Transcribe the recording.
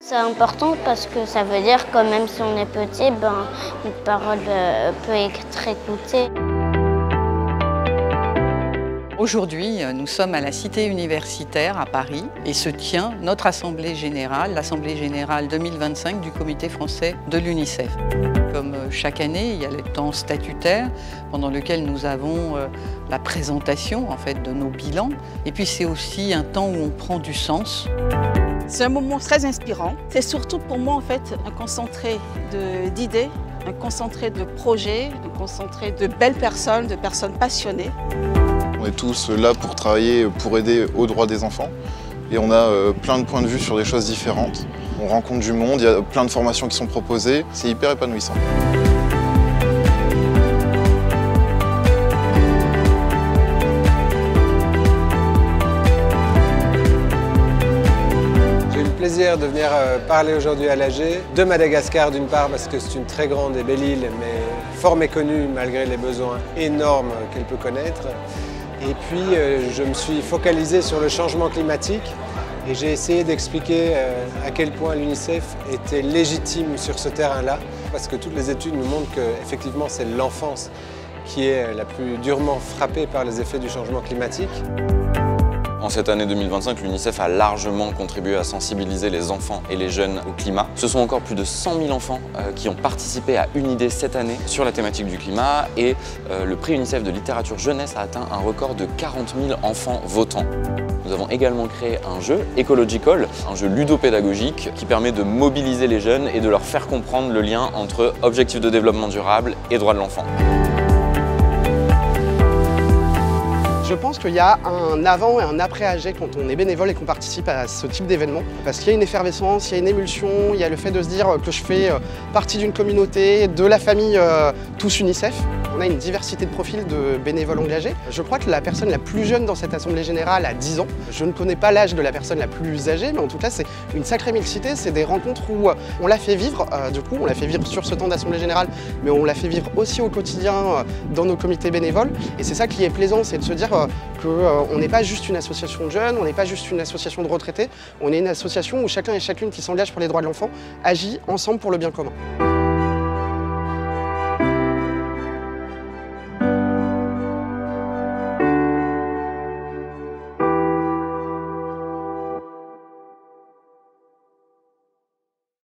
C'est important parce que ça veut dire que même si on est petit, notre parole peut être écoutée. Aujourd'hui, nous sommes à la Cité universitaire à Paris et se tient notre Assemblée générale, l'Assemblée générale 2025 du Comité français de l'UNICEF. Comme chaque année, il y a le temps statutaire pendant lequel nous avons la présentation de nos bilans. Et puis c'est aussi un temps où on prend du sens. C'est un moment très inspirant. C'est surtout pour moi un concentré d'idées, un concentré de projets, un concentré de belles personnes, de personnes passionnées. On est tous là pour travailler, pour aider aux droits des enfants. Et on a plein de points de vue sur des choses différentes. On rencontre du monde, il y a plein de formations qui sont proposées. C'est hyper épanouissant. J'ai eu le plaisir de venir parler aujourd'hui à l'AG, de Madagascar d'une part parce que c'est une très grande et belle île, mais fort méconnue malgré les besoins énormes qu'elle peut connaître. Et puis je me suis focalisé sur le changement climatique et j'ai essayé d'expliquer à quel point l'UNICEF était légitime sur ce terrain-là, parce que toutes les études nous montrent qu'effectivement c'est l'enfance qui est la plus durement frappée par les effets du changement climatique. En cette année 2025, l'UNICEF a largement contribué à sensibiliser les enfants et les jeunes au climat. Ce sont encore plus de 100 000 enfants qui ont participé à une idée cette année sur la thématique du climat et le prix UNICEF de littérature jeunesse a atteint un record de 40 000 enfants votants. Nous avons également créé un jeu, Ecological, un jeu ludopédagogique qui permet de mobiliser les jeunes et de leur faire comprendre le lien entre objectifs de développement durable et droits de l'enfant. Je pense qu'il y a un avant et un après AG quand on est bénévole et qu'on participe à ce type d'événement. Parce qu'il y a une effervescence, il y a une émulsion, il y a le fait de se dire que je fais partie d'une communauté, de la famille tous UNICEF. On a une diversité de profils de bénévoles engagés. Je crois que la personne la plus jeune dans cette Assemblée Générale a 10 ans. Je ne connais pas l'âge de la personne la plus âgée, mais en tout cas c'est une sacrée mixité. C'est des rencontres où on l'a fait vivre, on l'a fait vivre sur ce temps d'Assemblée Générale, mais on l'a fait vivre aussi au quotidien dans nos comités bénévoles. Et c'est ça qui est plaisant, c'est de se dire qu'on n'est pas juste une association de jeunes, on n'est pas juste une association de retraités, on est une association où chacun et chacune qui s'engage pour les droits de l'enfant agit ensemble pour le bien commun.